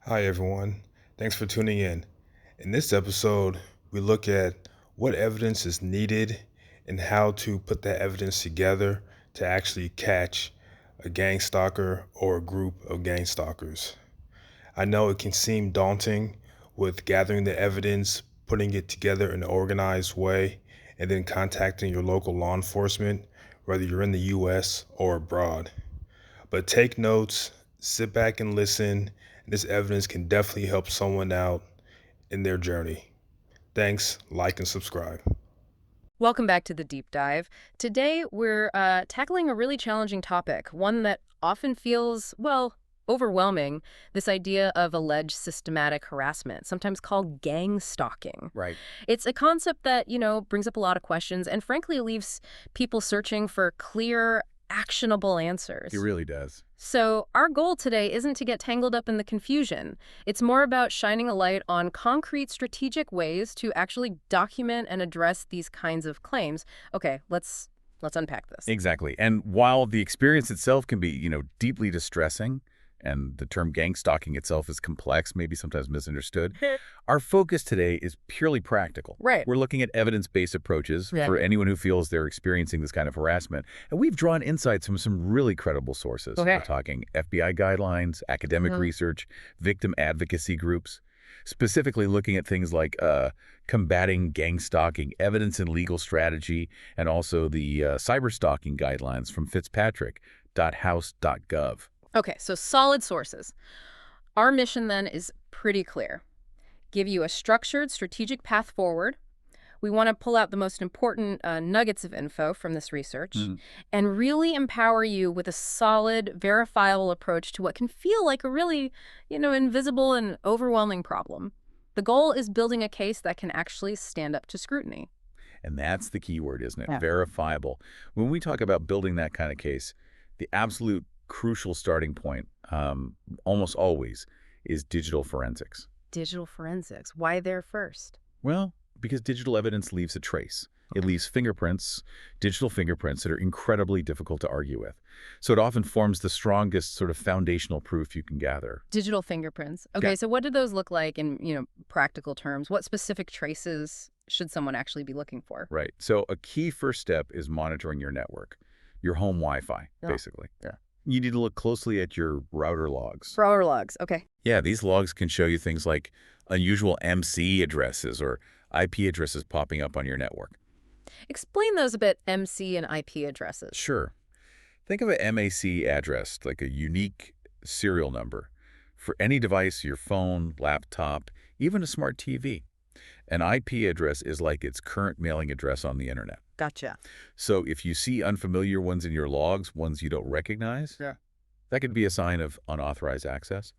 Hi, everyone. Thanks for tuning in. In this episode, we look at what evidence is needed and how to put that evidence together to actually catch a gang stalker or a group of gang stalkers. I know it can seem daunting with gathering the evidence, putting it together in an organized way, and then contacting your local law enforcement, whether you're in the US or abroad. But take notes, sit back and listen. This evidence can definitely help someone out in their journey. Thanks, like, and subscribe. Welcome back to the deep dive. Today, we're tackling a really challenging topic, one that often feels, well, overwhelming, this idea of alleged systematic harassment, sometimes called gang stalking. Right. It's a concept that, brings up a lot of questions and frankly leaves people searching for clear, actionable answers. He really does. So our goal today isn't to get tangled up in the confusion. It's more about shining a light on concrete strategic ways to actually document and address these kinds of claims. Okay, let's unpack this. Exactly. And while the experience itself can be, deeply distressing, and the term gang stalking itself is complex, maybe sometimes misunderstood, our focus today is purely practical. Right. We're looking at evidence-based approaches Yeah. for anyone who feels they're experiencing this kind of harassment. And we've drawn insights from some really credible sources. Okay. We're talking FBI guidelines, academic research, victim advocacy groups, specifically looking at things like combating gang stalking, evidence and legal strategy, and also the cyber stalking guidelines from fitzpatrick.house.gov. Okay, so solid sources. Our mission then is pretty clear. Give you a structured, strategic path forward. We want to pull out the most important nuggets of info from this research and really empower you with a solid, verifiable approach to what can feel like a really, invisible and overwhelming problem. The goal is building a case that can actually stand up to scrutiny. And that's the key word, isn't it? Yeah. Verifiable. When we talk about building that kind of case, the absolute crucial starting point, almost always, is digital forensics. Digital forensics. Why there first? Well, because digital evidence leaves a trace. It leaves fingerprints, digital fingerprints that are incredibly difficult to argue with. So it often forms the strongest sort of foundational proof you can gather. Digital fingerprints. Okay, Yeah. so what do those look like in, practical terms? What specific traces should someone actually be looking for? Right. So a key first step is monitoring your network, your home Wi-Fi, Yeah. basically. Yeah. You need to look closely at your router logs. Router logs. Okay. Yeah, these logs can show you things like unusual MC addresses or IP addresses popping up on your network. Explain those a bit, MC and IP addresses. Sure. Think of an MAC address, like a unique serial number, for any device, your phone, laptop, even a smart TV. An IP address is like its current mailing address on the internet. Gotcha. So if you see unfamiliar ones in your logs, ones you don't recognize, Yeah. that could be a sign of unauthorized access.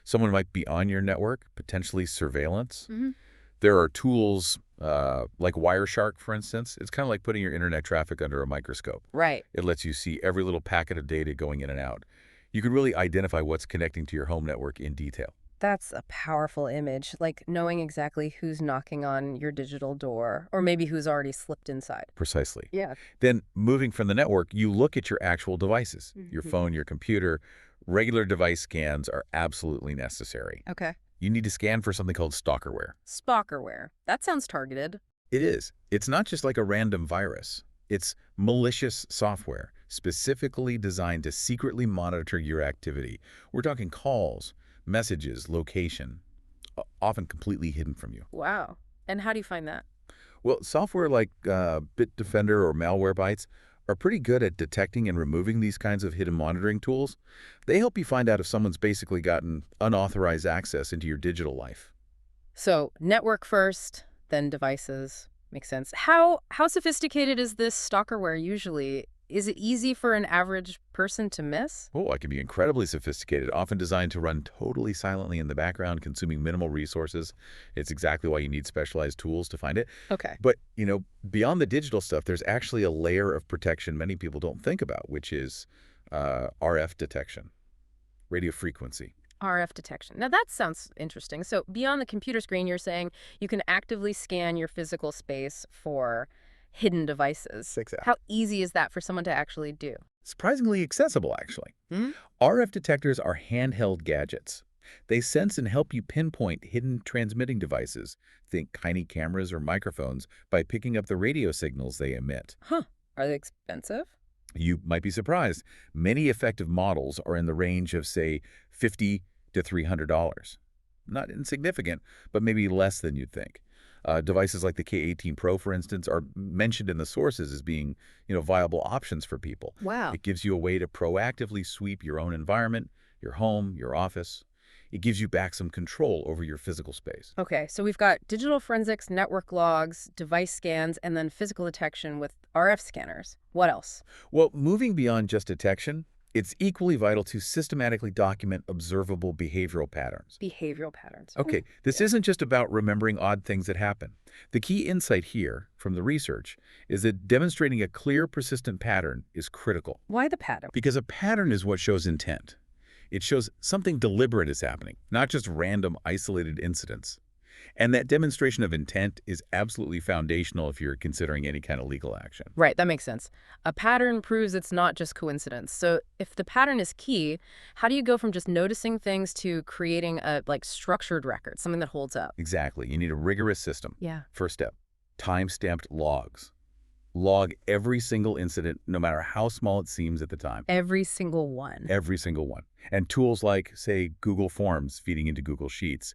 Someone might be on your network, potentially surveillance. Mhm. There are tools like Wireshark, for instance. It's kind of like putting your internet traffic under a microscope. Right. It lets you see every little packet of data going in and out. You can really identify what's connecting to your home network in detail. That's a powerful image, like knowing exactly who's knocking on your digital door, or maybe who's already slipped inside. Precisely. Yeah. Then moving from the network, you look at your actual devices, your phone, your computer. Regular device scans are absolutely necessary. Okay. You need to scan for something called stalkerware. Stalkerware. That sounds targeted. It is. It's not just like a random virus. It's malicious software specifically designed to secretly monitor your activity. We're talking calls, messages, location, often completely hidden from you. Wow. And how do you find that? Well, software like Bitdefender or Malwarebytes are pretty good at detecting and removing these kinds of hidden monitoring tools. They help you find out if someone's basically gotten unauthorized access into your digital life. So network first, then devices. Makes sense. How sophisticated is this stalkerware usually? Is it easy for an average person to miss? Oh, it can be incredibly sophisticated, often designed to run totally silently in the background, consuming minimal resources. It's exactly why you need specialized tools to find it. Okay. But, beyond the digital stuff, there's actually a layer of protection many people don't think about, which is RF detection, radio frequency. RF detection. Now that sounds interesting. So beyond the computer screen, you're saying you can actively scan your physical space for hidden devices. Exactly. How easy is that for someone to actually do? Surprisingly accessible, actually. RF detectors are handheld gadgets. They sense and help you pinpoint hidden transmitting devices, think tiny cameras or microphones, by picking up the radio signals they emit. Huh. Are they expensive? You might be surprised. Many effective models are in the range of, say, $50 to $300. Not insignificant, but maybe less than you'd think. Devices like the K18 Pro, for instance, are mentioned in the sources as being, viable options for people. Wow. It gives you a way to proactively sweep your own environment, your home, your office. It gives you back some control over your physical space. Okay, so we've got digital forensics, network logs, device scans, and then physical detection with RF scanners. What else? Well, moving beyond just detection, it's equally vital to systematically document observable behavioral patterns. Behavioral patterns. Okay, this isn't just about remembering odd things that happen. The key insight here from the research is that demonstrating a clear, persistent pattern is critical. Why the pattern? Because a pattern is what shows intent. It shows something deliberate is happening, not just random, isolated incidents. And that demonstration of intent is absolutely foundational if you're considering any kind of legal action. Right, that makes sense. A pattern proves it's not just coincidence. So if the pattern is key, how do you go from just noticing things to creating a structured record, something that holds up? Exactly. You need a rigorous system. Yeah. First step, time-stamped logs. Log every single incident, no matter how small it seems at the time. Every single one. Every single one. And tools like, say, Google Forms feeding into Google Sheets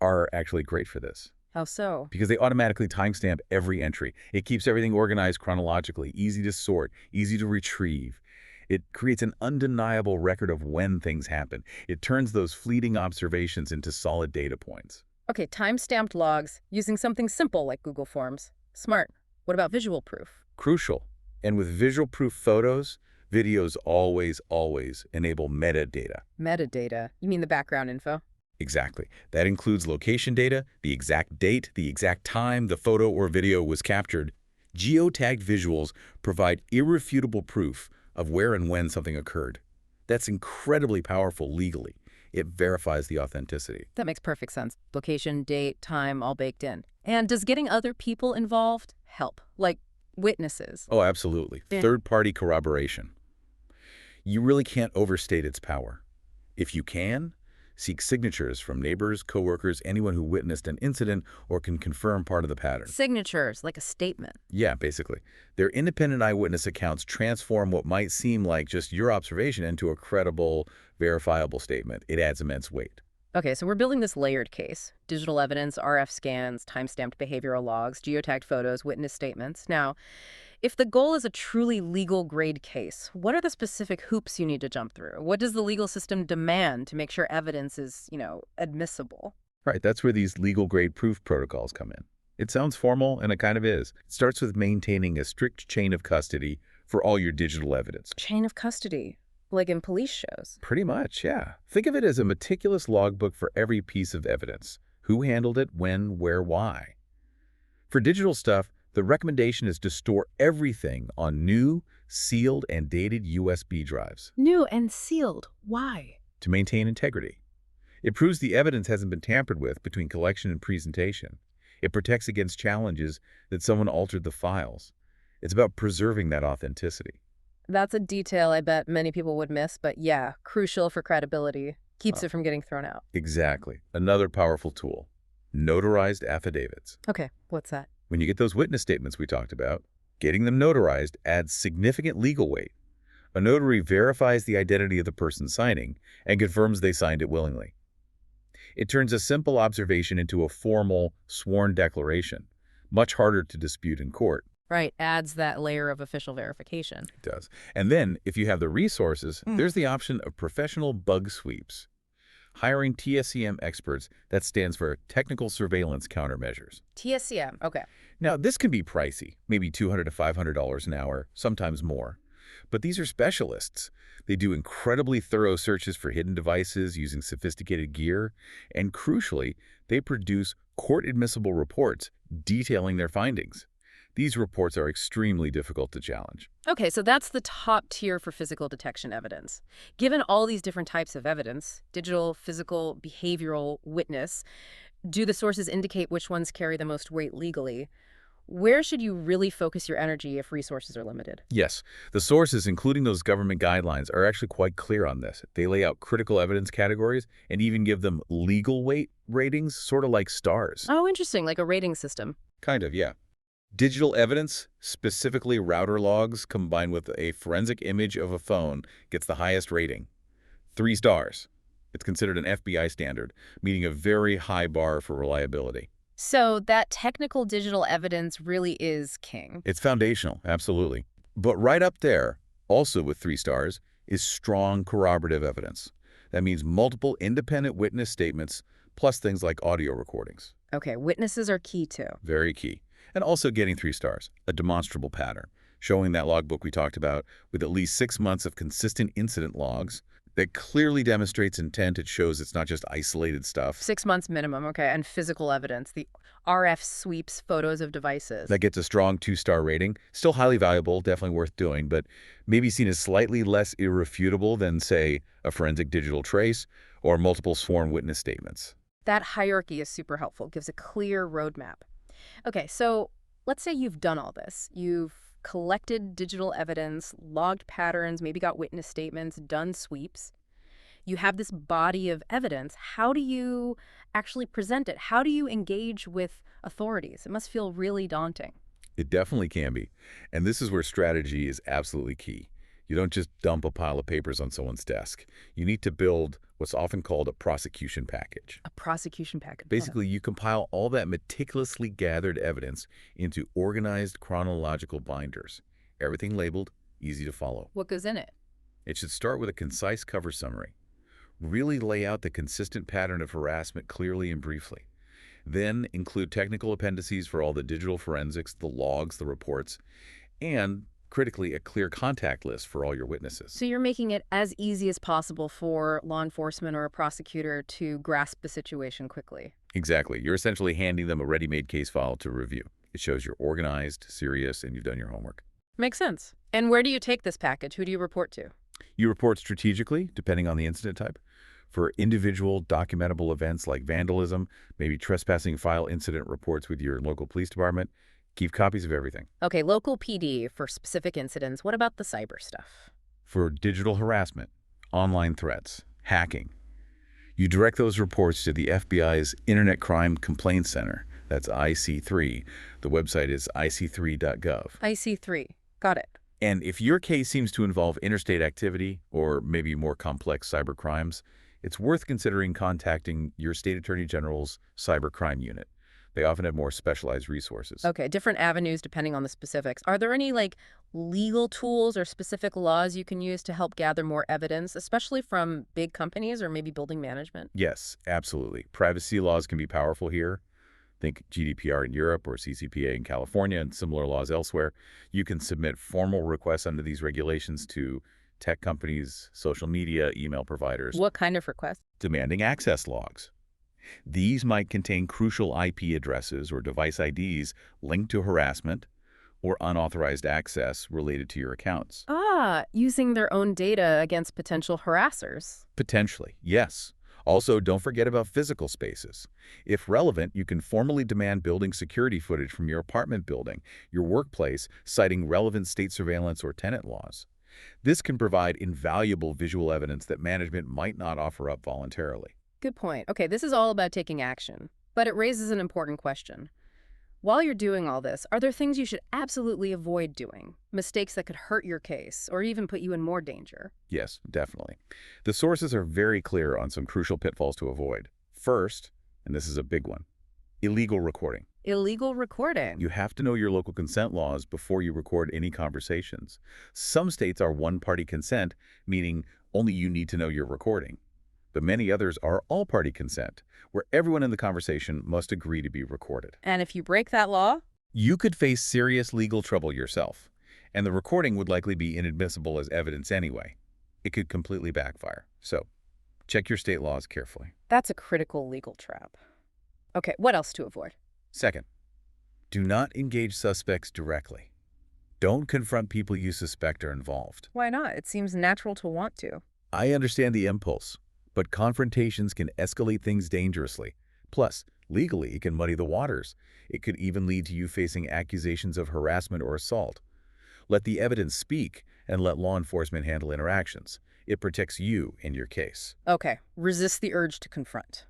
are actually great for this How so? because they automatically timestamp every entry. It keeps everything organized chronologically, easy to sort, easy to retrieve. It creates an undeniable record of when things happen. It turns those fleeting observations into solid data points. Okay, time-stamped logs using something simple like Google Forms. Smart. What about visual proof? Crucial. And with visual proof photos, videos always enable metadata. Metadata. You mean the background info? Exactly. That includes location data, the exact date, the exact time the photo or video was captured. Geotagged visuals provide irrefutable proof of where and when something occurred. That's incredibly powerful legally. It verifies the authenticity. That makes perfect sense. Location, date, time, all baked in. And does getting other people involved help? Like witnesses? Oh, absolutely. Yeah. Third-party corroboration. You really can't overstate its power. If you can, seek signatures from neighbors, coworkers, anyone who witnessed an incident or can confirm part of the pattern. Signatures, like a statement. Yeah, basically. Their independent eyewitness accounts transform what might seem like just your observation into a credible, verifiable statement. It adds immense weight. Okay, so we're building this layered case. Digital evidence, RF scans, time-stamped behavioral logs, geotagged photos, witness statements. Now, if the goal is a truly legal-grade case, what are the specific hoops you need to jump through? What does the legal system demand to make sure evidence is, admissible? Right, that's where these legal-grade proof protocols come in. It sounds formal, and it kind of is. It starts with maintaining a strict chain of custody for all your digital evidence. Chain of custody, like in police shows. Pretty much, yeah. Think of it as a meticulous logbook for every piece of evidence. Who handled it, when, where, why. For digital stuff, the recommendation is to store everything on new, sealed, and dated USB drives New and sealed. Why? to maintain integrity. It proves the evidence hasn't been tampered with between collection and presentation. It protects against challenges that someone altered the files. It's about preserving that authenticity. That's a detail I bet many people would miss, but yeah, crucial for credibility. Keeps it from getting thrown out. Exactly. Another powerful tool, notarized affidavits. Okay, what's that? When you get those witness statements we talked about, getting them notarized adds significant legal weight. A notary verifies the identity of the person signing and confirms they signed it willingly. It turns a simple observation into a formal, sworn declaration, much harder to dispute in court. Right, adds that layer of official verification. It does. And then, if you have the resources, there's the option of professional bug sweeps. Hiring TSCM experts, that stands for Technical Surveillance Countermeasures. TSCM, okay. Now, this can be pricey, maybe $200 to $500 an hour, sometimes more. But these are specialists. They do incredibly thorough searches for hidden devices using sophisticated gear, and crucially, they produce court-admissible reports detailing their findings. These reports are extremely difficult to challenge. Okay, so that's the top tier for physical detection evidence. Given all these different types of evidence, digital, physical, behavioral, witness, do the sources indicate which ones carry the most weight legally? Where should you really focus your energy if resources are limited? Yes, the sources, including those government guidelines, are actually quite clear on this. They lay out critical evidence categories and even give them legal weight ratings, sort of like stars. Oh, interesting, like a rating system. Kind of, yeah. Digital evidence, specifically router logs combined with a forensic image of a phone, gets the highest rating. 3 stars. It's considered an FBI standard, meeting a very high bar for reliability. So that technical digital evidence really is king. It's foundational, absolutely. But right up there, also with 3 stars, is strong corroborative evidence. That means multiple independent witness statements, plus things like audio recordings. Okay, witnesses are key too. Very key. And also getting 3 stars, a demonstrable pattern, showing that logbook we talked about with at least 6 months of consistent incident logs that clearly demonstrates intent. It shows it's not just isolated stuff. 6 months minimum, okay, and physical evidence, the RF sweeps photos of devices. That gets a strong 2-star rating. Still highly valuable, definitely worth doing, but maybe seen as slightly less irrefutable than, say, a forensic digital trace or multiple sworn witness statements. That hierarchy is super helpful, gives a clear roadmap. Okay, so let's say you've done all this. You've collected digital evidence, logged patterns, maybe got witness statements, done sweeps. You have this body of evidence. How do you actually present it? How do you engage with authorities? It must feel really daunting. It definitely can be. And this is where strategy is absolutely key. You don't just dump a pile of papers on someone's desk. You need to build what's often called a prosecution package. A prosecution package. Basically, you compile all that meticulously gathered evidence into organized chronological binders. Everything labeled, easy to follow. What goes in it? It should start with a concise cover summary. Really lay out the consistent pattern of harassment clearly and briefly. Then include technical appendices for all the digital forensics, the logs, the reports, and critically, a clear contact list for all your witnesses. So you're making it as easy as possible for law enforcement or a prosecutor to grasp the situation quickly. Exactly. You're essentially handing them a ready-made case file to review. It shows you're organized, serious, and you've done your homework. Makes sense. And where do you take this package? Who do you report to? You report strategically, depending on the incident type. For individual documentable events like vandalism, maybe trespassing, file incident reports with your local police department. Keep copies of everything. Okay, local PD for specific incidents. What about the cyber stuff? For digital harassment, online threats, hacking, you direct those reports to the FBI's Internet Crime Complaint Center. That's IC3. The website is ic3.gov. IC3. Got it. And if your case seems to involve interstate activity or maybe more complex cyber crimes, it's worth considering contacting your state attorney general's cybercrime unit. They often have more specialized resources. Okay, different avenues depending on the specifics. Are there any legal tools or specific laws you can use to help gather more evidence, especially from big companies or maybe building management? Yes, absolutely. Privacy laws can be powerful here. Think GDPR in Europe or CCPA in California and similar laws elsewhere. You can submit formal requests under these regulations to tech companies, social media, email providers. What kind of request? Demanding access logs. These might contain crucial IP addresses or device IDs linked to harassment or unauthorized access related to your accounts. Ah, using their own data against potential harassers. Potentially, yes. Also, don't forget about physical spaces. If relevant, you can formally demand building security footage from your apartment building, your workplace, citing relevant state surveillance or tenant laws. This can provide invaluable visual evidence that management might not offer up voluntarily. Good point. Okay, this is all about taking action, but it raises an important question. While you're doing all this, are there things you should absolutely avoid doing? Mistakes that could hurt your case or even put you in more danger? Yes, definitely. The sources are very clear on some crucial pitfalls to avoid. First, and this is a big one, illegal recording. Illegal recording. You have to know your local consent laws before you record any conversations. Some states are one-party consent, meaning only you need to know you're recording. But many others are all-party consent, where everyone in the conversation must agree to be recorded. And if you break that law? You could face serious legal trouble yourself, and the recording would likely be inadmissible as evidence anyway. It could completely backfire. So, check your state laws carefully. That's a critical legal trap. Okay, what else to avoid? Second, do not engage suspects directly. Don't confront people you suspect are involved. Why not? It seems natural to want to. I understand the impulse, but confrontations can escalate things dangerously, Plus, legally, it can muddy the waters. It could even lead to you facing accusations of harassment or assault. Let the evidence speak and let law enforcement handle interactions. It protects you in your case. Okay, resist the urge to confront.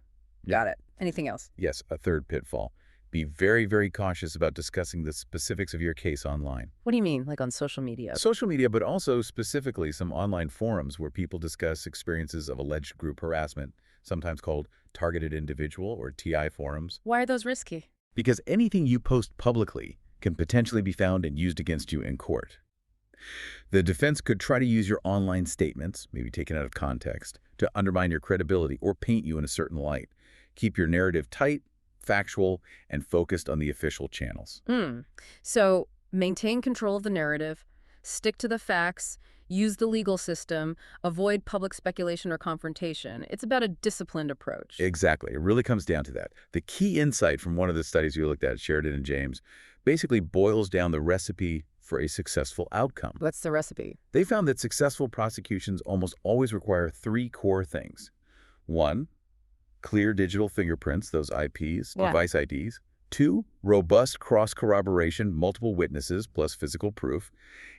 Yep. Got it. Anything else? Yes, a third pitfall. Be very, very cautious about discussing the specifics of your case online. What do you mean, like on social media? Social media, but also specifically some online forums where people discuss experiences of alleged group harassment, sometimes called targeted individual or TI forums. Why are those risky? Because anything you post publicly can potentially be found and used against you in court. The defense could try to use your online statements, maybe taken out of context, to undermine your credibility or paint you in a certain light. Keep your narrative tight, factual, and focused on the official channels. So maintain control of the narrative, stick to the facts, use the legal system, avoid public speculation or confrontation. It's about a disciplined approach. Exactly. It really comes down to that. The key insight from one of the studies we looked at, Sheridan and James, basically boils down the recipe for a successful outcome. What's the recipe? They found that successful prosecutions almost always require 3 core things. 1, clear digital fingerprints, those IPs, device IDs. 2, robust cross-corroboration, multiple witnesses plus physical proof.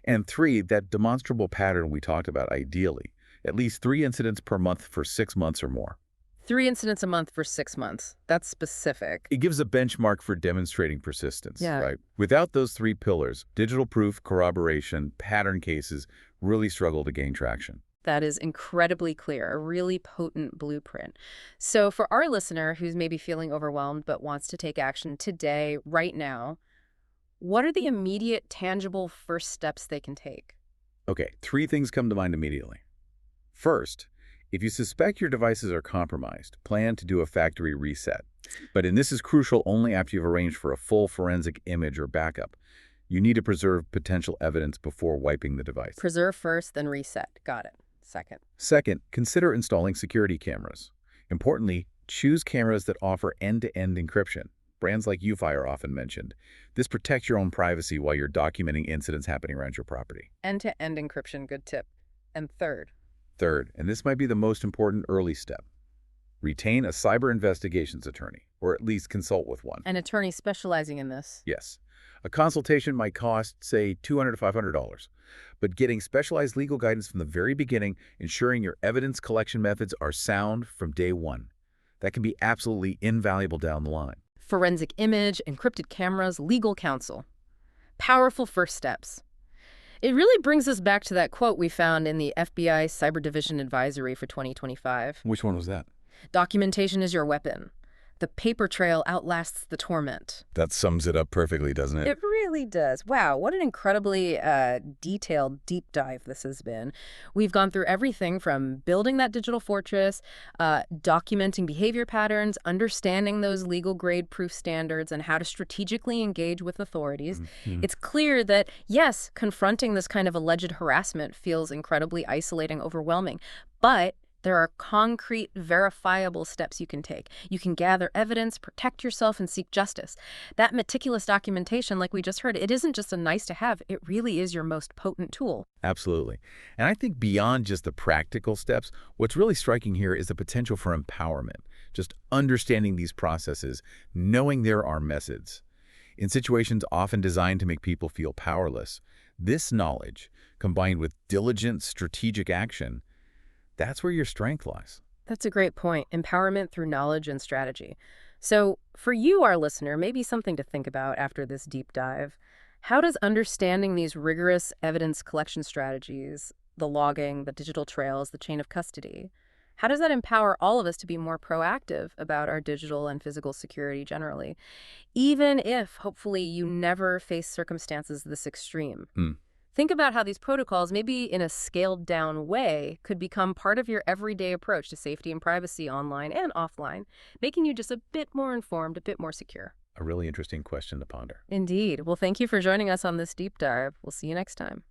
And 3, that demonstrable pattern we talked about ideally, at least 3 incidents per month for 6 months or more. 3 incidents a month for 6 months. That's specific. It gives a benchmark for demonstrating persistence, Yeah. right? Without those 3 pillars, digital proof, corroboration, pattern cases really struggle to gain traction. That is incredibly clear, a really potent blueprint. So for our listener who's maybe feeling overwhelmed but wants to take action today, right now, what are the immediate, tangible first steps they can take? Okay, 3 things come to mind immediately. First, if you suspect your devices are compromised, plan to do a factory reset. And this is crucial only after you've arranged for a full forensic image or backup. You need to preserve potential evidence before wiping the device. Preserve first, then reset. Got it. Second, consider installing security cameras. Importantly, choose cameras that offer end-to-end encryption. Brands like UFI are often mentioned. This protects your own privacy while you're documenting incidents happening around your property. End-to-end encryption, good tip. And third, and this might be the most important early step, retain a cyber investigations attorney, or at least consult with one. an attorney specializing in this. Yes. A consultation might cost, say, $200 to $500. But getting specialized legal guidance from the very beginning, ensuring your evidence collection methods are sound from day one, that can be absolutely invaluable down the line. Forensic image, encrypted cameras, legal counsel. Powerful first steps. It really brings us back to that quote we found in the FBI Cyber Division Advisory for 2025. Which one was that? Documentation is your weapon. The paper trail outlasts the torment. That sums it up perfectly, doesn't it? It really does. Wow, what an incredibly detailed deep dive this has been. We've gone through everything from building that digital fortress, documenting behavior patterns, understanding those legal grade proof standards, and how to strategically engage with authorities. It's clear that, yes, confronting this kind of alleged harassment feels incredibly isolating, overwhelming, but there are concrete, verifiable steps you can take. You can gather evidence, protect yourself, and seek justice. That meticulous documentation, like we just heard, it isn't just a nice to have, it really is your most potent tool. Absolutely. And I think beyond just the practical steps, what's really striking here is the potential for empowerment. Just understanding these processes, knowing there are methods. In situations often designed to make people feel powerless, this knowledge, combined with diligent, strategic action, that's where your strength lies. That's a great point. Empowerment through knowledge and strategy. So for you, our listener, maybe something to think about after this deep dive. How does understanding these rigorous evidence collection strategies, the logging, the digital trails, the chain of custody, how does that empower all of us to be more proactive about our digital and physical security generally, even if, hopefully, you never face circumstances this extreme? Think about how these protocols, maybe in a scaled-down way, could become part of your everyday approach to safety and privacy online and offline, making you just a bit more informed, a bit more secure. A really interesting question to ponder. Indeed. Well, thank you for joining us on this deep dive. We'll see you next time.